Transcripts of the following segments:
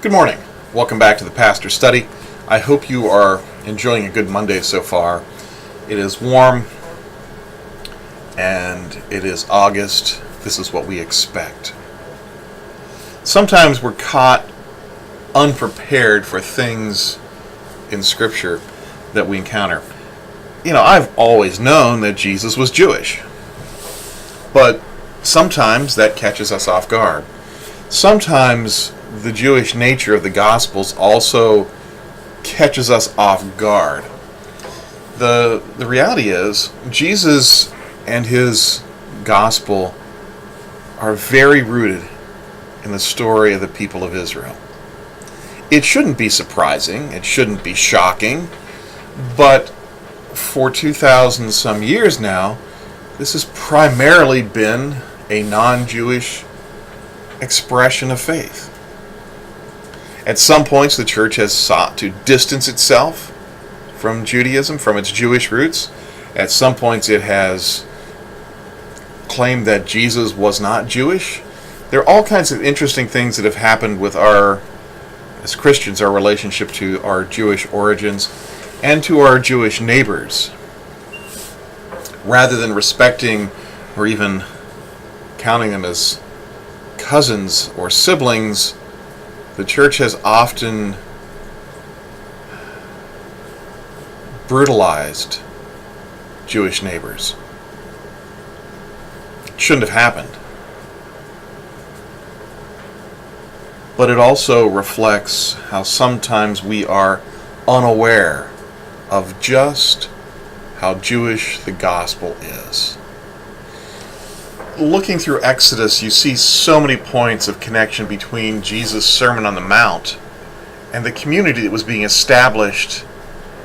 Good morning. Welcome back to the Pastor Study. I hope you are enjoying a good Monday so far. It is warm and it is August. This is what we expect. Sometimes we're caught unprepared for things in Scripture that we encounter. I've always known that Jesus was Jewish, but sometimes that catches us off guard. Sometimes the Jewish nature of the Gospels also catches us off guard. The reality is, Jesus and his Gospel are very rooted in the story of the people of Israel. It shouldn't be surprising, it shouldn't be shocking, but for 2,000 some years now, this has primarily been a non-Jewish expression of faith. At some points, the church has sought to distance itself from Judaism, from its Jewish roots. At some points, it has claimed that Jesus was not Jewish. There are all kinds of interesting things that have happened with as Christians, our relationship to our Jewish origins and to our Jewish neighbors. Rather than respecting or even counting them as cousins or siblings, the church has often brutalized Jewish neighbors. It shouldn't have happened. But it also reflects how sometimes we are unaware of just how Jewish the gospel is. Looking through Exodus, you see so many points of connection between Jesus' Sermon on the Mount and the community that was being established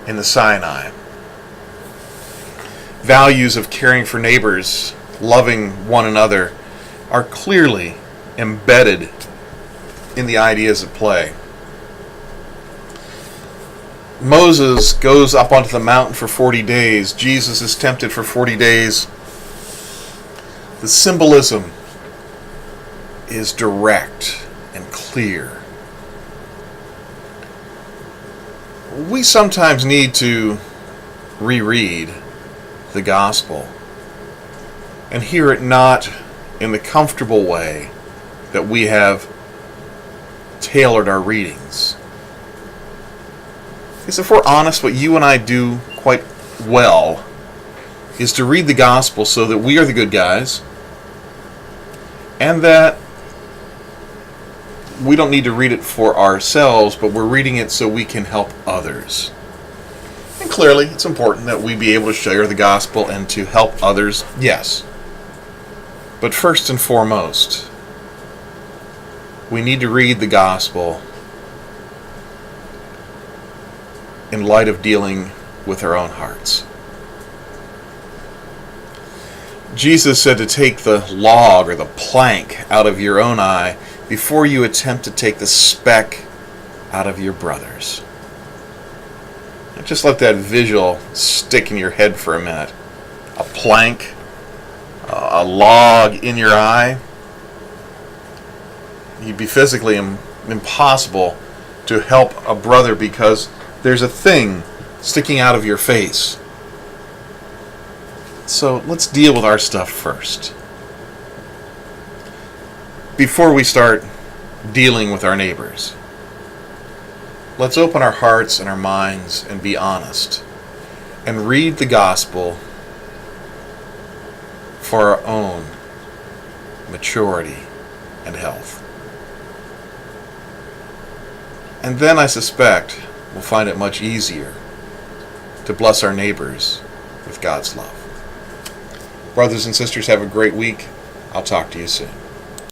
in the Sinai. Values of caring for neighbors, loving one another, are clearly embedded in the ideas at play. Moses goes up onto the mountain for 40 days. Jesus is tempted for 40 days. The symbolism is direct and clear. We sometimes need to reread the gospel and hear it not in the comfortable way that we have tailored our readings. Because if we're honest, what you and I do quite well is to read the gospel so that we are the good guys and that we don't need to read it for ourselves, but we're reading it so we can help others. And clearly, it's important that we be able to share the gospel and to help others, yes. But first and foremost, we need to read the gospel in light of dealing with our own hearts. Jesus said to take the log or the plank out of your own eye before you attempt to take the speck out of your brother's. Just let that visual stick in your head for a minute. A plank, a log in your eye. You'd be physically impossible to help a brother because there's a thing sticking out of your face. So let's deal with our stuff first, before we start dealing with our neighbors. Let's open our hearts and our minds and be honest and read the gospel for our own maturity and health. And then I suspect we'll find it much easier to bless our neighbors with God's love. Brothers and sisters, have a great week. I'll talk to you soon.